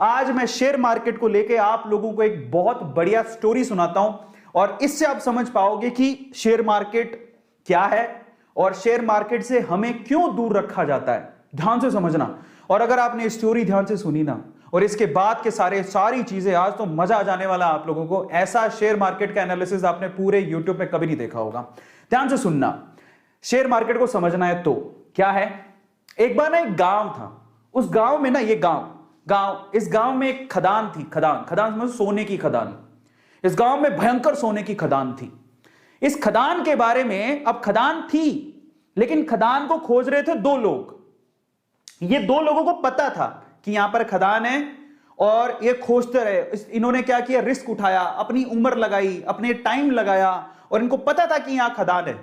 आज मैं share market को लेके आप लोगों को एक बहुत बढ़िया स्टोरी सुनाता हूं और इससे आप समझ पाओगे कि शेयर मार्केट क्या है और शेयर मार्केट से हमें क्यों दूर रखा जाता है। ध्यान से समझना। और अगर आपने स्टोरी ध्यान से सुनी ना और इसके बाद के सारी चीजें, आज तो मजा आ जाने वाला आप लोगों को। ऐसा शेयर मार्केट का एनालिसिस आपने पूरे यूट्यूब में कभी नहीं देखा होगा। ध्यान से सुनना। शेयर मार्केट को समझना है तो क्या है। एक बार ना एक गांव था। उस गांव में ना, ये इस गांव में एक खदान थी। खदान समझो, सोने की खदान। इस गांव में भयंकर सोने की खदान थी। इस खदान के बारे में, अब खदान थी लेकिन खदान को खोज रहे थे दो लोग। ये दो लोगों को पता था कि यहां पर खदान है और ये खोजते रहे। इन्होंने क्या किया, रिस्क उठाया, अपनी उम्र लगाई, अपने टाइम लगाया और इनको पता था कि यहां खदान है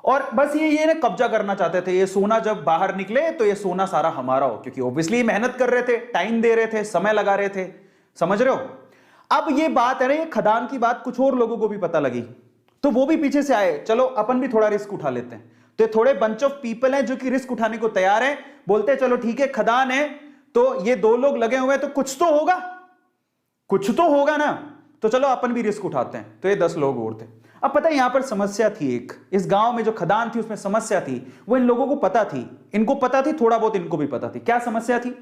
और बस ये ना कब्जा करना चाहते थे। ये सोना जब बाहर निकले तो ये सोना सारा हमारा हो, क्योंकि ऑब्वियसली मेहनत कर रहे थे, टाइम दे रहे थे, समय लगा रहे थे। समझ रहे हो। अब ये बात है ना, ये खदान की बात कुछ और लोगों को भी पता लगी तो वो भी पीछे से आए, चलो अपन भी थोड़ा रिस्क उठा लेते हैं। तो थोड़े बंच ऑफ पीपल हैं जो कि रिस्क उठाने को तैयार हैं। बोलते हैं चलो ठीक है, खदान है तो ये दो लोग लगे हुए हैं तो कुछ तो होगा ना, तो चलो अपन भी रिस्क उठाते हैं। तो ये 10 लोग और थे। अब पता है यहां पर समस्या थी एक। इस गांव में जो खदान थी उसमें समस्या थी, वो इन लोगों को पता थी, इनको पता थी, थोड़ा बहुत इनको भी पता थी। क्या समस्या थी।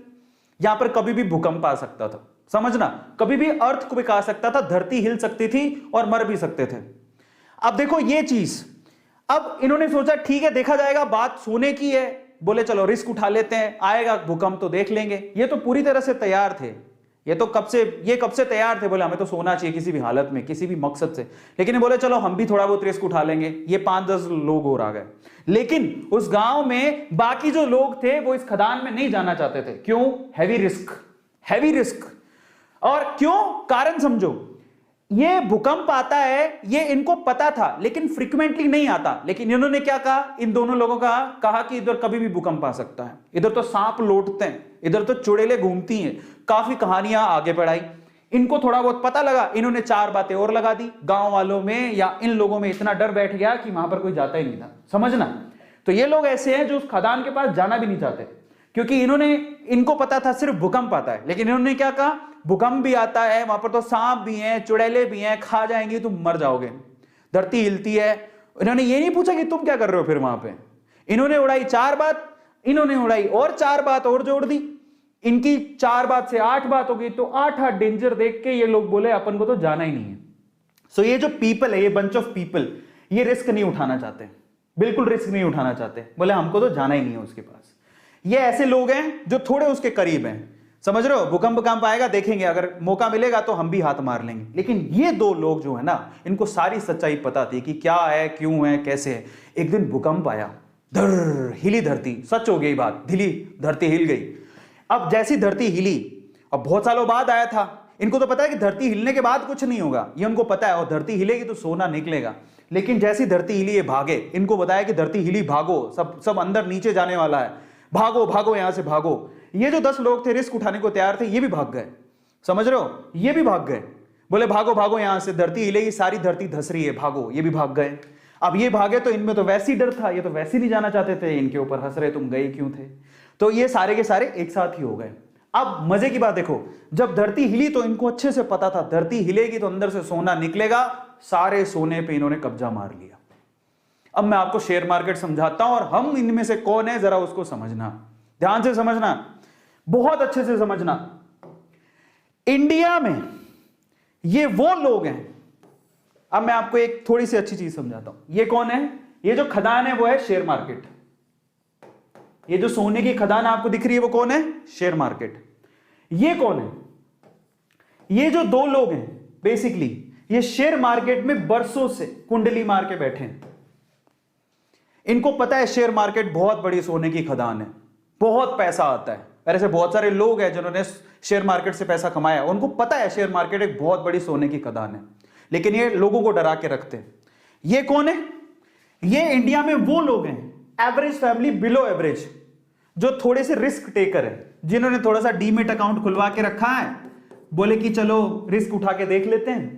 यहां पर कभी भी भूकंप आ सकता था। समझना, कभी भी अर्थ को आ सकता था, धरती हिल सकती थी और मर भी सकते थे। अब देखो ये चीज, अब इन्होंने सोचा ठीक है देखा जाएगा, बात सोने की है, बोले चलो रिस्क उठा लेते हैं, आएगा भूकंप तो देख लेंगे। ये तो पूरी तरह से तैयार थे। ये कब से तैयार थे, बोले हमें तो सोना चाहिए किसी भी हालत में, किसी भी मकसद से। लेकिन ये बोले चलो हम भी थोड़ा बहुत रिस्क उठा लेंगे। ये 5-10 लोग और आ गए। लेकिन उस गांव में बाकी जो लोग थे वो इस खदान में नहीं जाना चाहते थे। क्यों। Heavy risk. और क्यों, कारण समझो। ये भूकंप आता है, ये इनको पता था लेकिन फ्रीक्वेंटली नहीं आता। लेकिन इन्होंने क्या कहा, इन दोनों लोगों का कहा कि इधर कभी भी भूकंप आ सकता है, इधर तो सांप लौटते हैं, इधर तो चुड़ैलें घूमती हैं। काफी कहानियां आगे बढ़ाई। इनको थोड़ा बहुत पता लगा, इन्होंने 4 बातें और लगा दी। गांव वालों में या इन लोगों में इतना डर बैठ गया कि वहां पर कोई जाता ही नहीं था। समझना। तो ये लोग ऐसे हैं जो उस खदान के पास जाना भी नहीं चाहते, क्योंकि इनको पता था सिर्फ भूकंप आता है। लेकिन इन्होंने क्या कहा, भूकंप भी आता है, वहां पर तो सांप भी हैं, चुड़ैले भी हैं, खा जाएंगे, तुम मर जाओगे, धरती हिलती है। इन्होंने ये नहीं पूछा कि तुम क्या कर रहे हो फिर वहां पे। इन्होंने उड़ाई 4 बात, इन्होंने उड़ाई और 4 बात और जोड़ दी। इनकी 4 बात से 8 बात हो गई। तो 8 डेंजर देख के ये लोग बोले अपन को तो जाना ही नहीं है। सो ये जो पीपल है, ये बंच ऑफ पीपल, ये रिस्क नहीं उठाना चाहते, बिल्कुल रिस्क नहीं उठाना चाहते। बोले हमको तो जाना ही नहीं है उसके पास। ये ऐसे लोग हैं जो थोड़े उसके करीब हैं। समझ रहे हो। भूकंप आएगा देखेंगे, अगर मौका मिलेगा तो हम भी हाथ मार लेंगे। लेकिन ये 2 लोग जो है ना, इनको सारी सच्चाई पता थी कि क्या है, क्यों है, कैसे है। एक दिन भूकंप आया, धर हिली धरती। सच हो गई बात, धरती हिल गई। अब जैसी धरती हिली, अब बहुत सालों बाद आया था, इनको तो पता है कि धरती हिलने के बाद कुछ नहीं होगा, ये उनको पता है। और धरती हिलेगी तो सोना निकलेगा। लेकिन जैसी धरती हिली ये भागे। इनको बताया कि धरती हिली, भागो, सब अंदर नीचे जाने वाला है, भागो यहां से भागो। ये जो 10 लोग थे रिस्क उठाने को तैयार थे, ये भी भाग गए। समझ रहे हो, ये भी भाग गए। बोले भागो यहां से, धरती हिलेगी, सारी धरती धस रही है, भागो। ये भी भाग गए। अब ये भागे तो इनमें तो वैसी डर था, ये तो वैसे नहीं जाना चाहते थे, इनके ऊपर हंस रहे तुम गए क्यों थे। तो ये सारे के सारे एक साथ ही हो गए। अब मजे की बात देखो, जब धरती हिली तो इनको अच्छे से पता था धरती हिलेगी तो अंदर से सोना निकलेगा। सारे सोने पे इन्होंने कब्जा मार लिया। अब मैं आपको शेयर मार्केट समझाता हूं और हम इनमें से कौन है जरा उसको समझना, ध्यान से समझना, बहुत अच्छे से समझना। इंडिया में ये वो लोग हैं। अब मैं आपको एक थोड़ी सी अच्छी चीज समझाता हूं। ये कौन है, ये जो खदान है वो है शेयर मार्केट। ये जो सोने की खदान आपको दिख रही है वो कौन है, शेयर मार्केट। ये कौन है, ये जो 2 लोग हैं बेसिकली ये शेयर मार्केट में बरसों से कुंडली मार के बैठे हैं। इनको पता है शेयर मार्केट बहुत बड़ी सोने की खदान है, बहुत पैसा आता है। ऐसे बहुत सारे लोग हैं जिन्होंने शेयर मार्केट से पैसा कमाया, उनको पता है शेयर मार्केट एक बहुत बड़ी सोने की खदान है। लेकिन ये लोगों को डरा के रखते हैं। ये कौन है, ये इंडिया में वो लोग हैं, एवरेज फैमिली, बिलो एवरेज, जो थोड़े से रिस्क टेकर है, जिन्होंने थोड़ा सा डीमेट अकाउंट खुलवा के रखा है। बोले कि चलो रिस्क उठा के देख लेते हैं,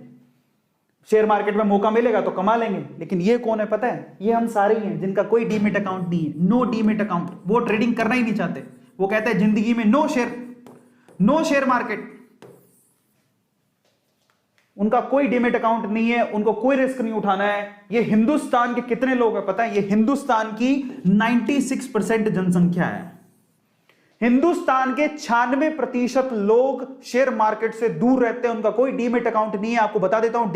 शेयर मार्केट में मौका मिलेगा तो कमा लेंगे। लेकिन ये कौन है पता है, ये हम सारे ही हैं जिनका कोई डीमेट अकाउंट नहीं है, नो डीमेट अकाउंट। वो ट्रेडिंग करना ही नहीं चाहते। वो कहते हैं जिंदगी में no share, no share market, उनका कोई डीमेट अकाउंट नहीं है, उनको कोई रिस्क नहीं उठाना है। ये हिंदुस्तान के कितने लोग हैं पता है? ये हिंदुस्तान की 96% जनसंख्या है। हिंदुस्तान के 96% लोग शेयर मार्केट से दूर रहते हैं, उनका कोई डीमेट अकाउंट नहीं है। आपको बता देता हूं,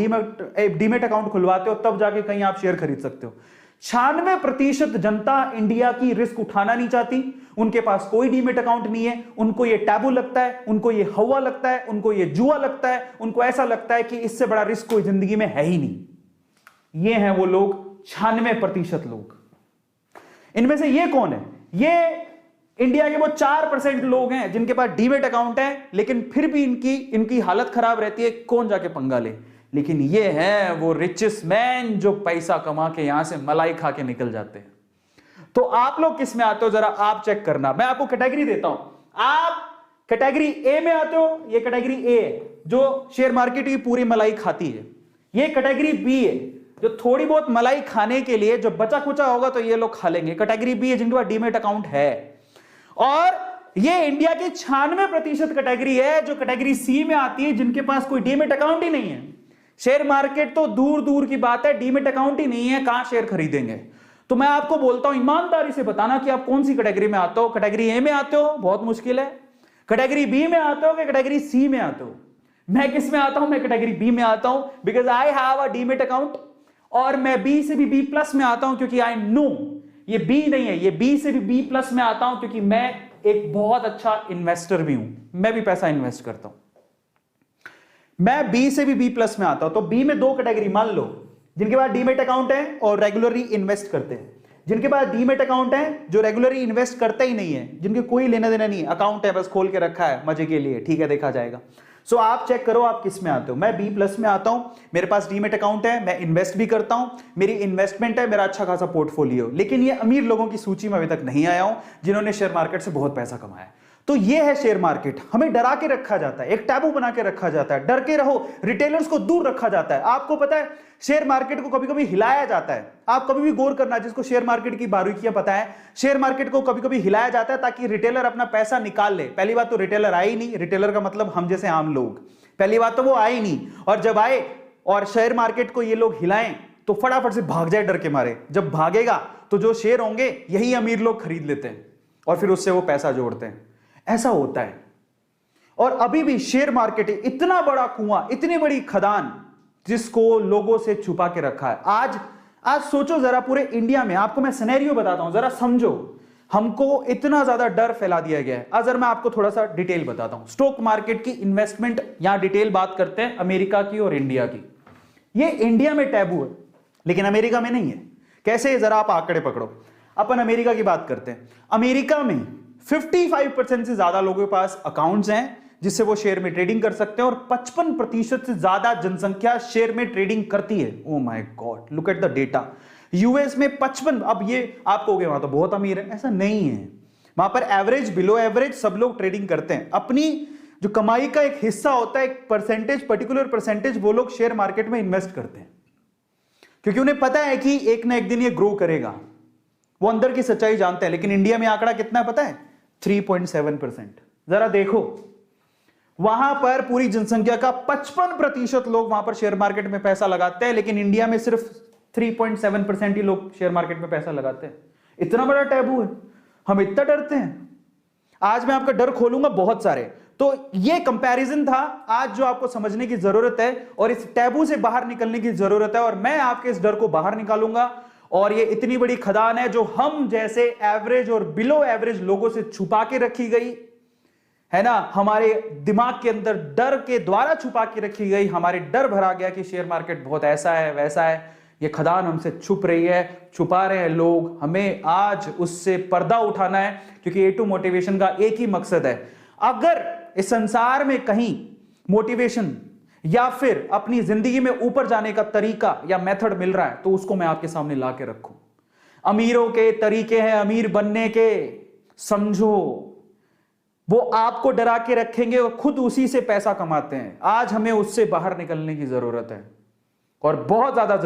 डीमेट अकाउंट खुलवाते हो तब जाके कहीं आप शेयर खरीद सकते हो। 96% जनता इंडिया की रिस्क उठाना नहीं चाहती, उनके पास कोई डीमेट अकाउंट नहीं है, उनको ये टैबू लगता है, उनको ये हवा लगता है, उनको ये जुआ लगता है, उनको ऐसा लगता है कि इससे बड़ा रिस्क कोई जिंदगी में है ही नहीं। ये हैं वो लोग, 96% लोग। इनमें से ये कौन है? ये इंडिया के वो 4% लोग हैं जिनके पास डीमेट अकाउंट है, लेकिन फिर भी इनकी हालत खराब रहती है, कौन जाके पंगा ले। लेकिन ये है वो रिचेस्ट मैन जो पैसा कमा के यहां से मलाई खा के निकल जाते हैं। तो आप लोग किस में आते हो जरा आप चेक करना। मैं आपको कैटेगरी देता हूं, आप कैटेगरी ए में आते हो। ये कैटेगरी ए है जो शेयर मार्केट की पूरी मलाई खाती है। ये कैटेगरी बी है जो थोड़ी बहुत मलाई खाने के लिए जो बचा खुचा होगा तो ये लोग खा लेंगे। कैटेगरी बी है जिनके पास डीमेट अकाउंट है। और ये इंडिया की 96% कैटेगरी है जो कैटेगरी सी में आती है, जिनके पास कोई डीमेट अकाउंट ही नहीं है। शेयर मार्केट तो दूर दूर की बात है, डीमेट अकाउंट ही नहीं है, कहां शेयर खरीदेंगे। तो मैं आपको बोलता हूं, ईमानदारी से बताना कि आप कौन सी कैटेगरी में आते हो। कैटेगरी ए में आते हो, बहुत मुश्किल है। कैटेगरी बी में आते हो कि कैटेगरी सी में आते हो? मैं किस में आता हूं? मैं कैटेगरी बी में आता हूं, because I have a demat account. और मैं बी से भी बी प्लस में आता हूं क्योंकि आई नो ये बी नहीं है, ये बी से भी बी प्लस में आता हूं क्योंकि मैं एक बहुत अच्छा इन्वेस्टर भी हूं, मैं भी पैसा इन्वेस्ट करता हूं। मैं बी से भी बी प्लस में आता हूं। तो बी में दो कैटेगरी मान लो, जिनके पास डीमेट अकाउंट है और रेगुलरली इन्वेस्ट करते हैं, जिनके पास डीमेट अकाउंट है जो रेगुलरली इन्वेस्ट करते ही नहीं है, जिनके कोई लेना देना नहीं है, अकाउंट है बस खोल के रखा है मजे के लिए, ठीक है देखा जाएगा। सो आप चेक करो आप किस में आते हो। मैं बी प्लस में आता हूं, मेरे पास डीमेट अकाउंट है, मैं इन्वेस्ट भी करता हूं, मेरी इन्वेस्टमेंट है, मेरा अच्छा खासा पोर्टफोलियो। लेकिन ये अमीर लोगों की सूची में अभी तक नहीं आया हूं जिन्होंने शेयर मार्केट से बहुत पैसा कमाया। तो ये है शेयर मार्केट। हमें डरा के रखा जाता है, एक टैबू बना के रखा जाता है, डर के रहो, रिटेलर्स को दूर रखा जाता है। आपको पता है शेयर मार्केट को कभी कभी हिलाया जाता है। आप कभी भी गौर करना, जिसको शेयर मार्केट की बारीकियां पता है, शेयर मार्केट को कभी कभी हिलाया जाता है ताकि रिटेलर अपना पैसा निकाल ले। पहली बात तो रिटेलर आए ही नहीं, रिटेलर का मतलब हम जैसे आम लोग, पहली बात तो वो आए ही नहीं। और जब आए और शेयर मार्केट को ये लोग हिलाएं तो फटाफट से भाग जाए डर के मारे। जब भागेगा तो जो शेयर होंगे यही अमीर लोग खरीद लेते हैं और फिर उससे वो पैसा जोड़ते हैं। ऐसा होता है। और अभी भी शेयर मार्केट इतना बड़ा कुआं, इतनी बड़ी खदान जिसको लोगों से छुपा के रखा है। आज सोचो जरा, पूरे इंडिया में, आपको मैं सिनेरियो बताता हूं जरा समझो, हमको इतना ज्यादा डर फैला दिया गया है। अगर मैं आपको थोड़ा सा डिटेल बताता हूं, स्टॉक मार्केट की इन्वेस्टमेंट, यहां डिटेल बात करते हैं अमेरिका की और इंडिया की। ये इंडिया में टैबू है लेकिन अमेरिका में नहीं है। कैसे? जरा आप आंकड़े पकड़ो। अपन अमेरिका की बात करते हैं। अमेरिका में 55% से ज्यादा लोगों के पास अकाउंट्स हैं जिससे वो शेयर में ट्रेडिंग कर सकते हैं और 55% से ज्यादा जनसंख्या शेयर में ट्रेडिंग करती है। Oh my God, look at the data. US में 55, अब ये आप कहोगे वहां तो बहुत अमीर है, ऐसा नहीं है। वहां पर एवरेज, बिलो एवरेज सब लोग ट्रेडिंग करते हैं। अपनी जो कमाई का एक हिस्सा होता है, एक परसेंटेज, पर्टिकुलर परसेंटेज, वो लोग शेयर मार्केट में इन्वेस्ट करते हैं क्योंकि उन्हें पता है कि एक ना एक दिन ये ग्रो करेगा। वो अंदर की सच्चाई जानते हैं। लेकिन इंडिया में आंकड़ा कितना है पता है? 3.7%। जरा देखो, वहां पर पूरी जनसंख्या का 55% लोग वहां पर शेयर मार्केट में पैसा लगाते हैं, लेकिन इंडिया में सिर्फ 3.7% ही लोग शेयर मार्केट में पैसा लगाते हैं। इतना बड़ा टैबू है, हम इतना डरते हैं। आज मैं आपका डर खोलूंगा बहुत सारे। तो ये कंपैरिजन था आज जो आपको समझने की जरूरत है और इस टैबू से बाहर निकलने की जरूरत है, और मैं आपके इस डर को बाहर निकालूंगा। और ये इतनी बड़ी खदान है जो हम जैसे एवरेज और बिलो एवरेज लोगों से छुपा के रखी गई है ना, हमारे दिमाग के अंदर डर के द्वारा छुपा के रखी गई। हमारे डर भरा गया कि शेयर मार्केट बहुत ऐसा है वैसा है। ये खदान हमसे छुप रही है, छुपा रहे हैं लोग। हमें आज उससे पर्दा उठाना है क्योंकि A2 मोटिवेशन का एक ही मकसद है। अगर इस संसार में कहीं मोटिवेशन या फिर अपनी जिंदगी में ऊपर जाने का तरीका या मेथड मिल रहा है तो उसको मैं आपके सामने ला के रखूं। अमीरों के तरीके हैं अमीर बनने के, समझो। वो आपको डरा के रखेंगे और खुद उसी से पैसा कमाते हैं। आज हमें उससे बाहर निकलने की जरूरत है और बहुत ज्यादा जरूरत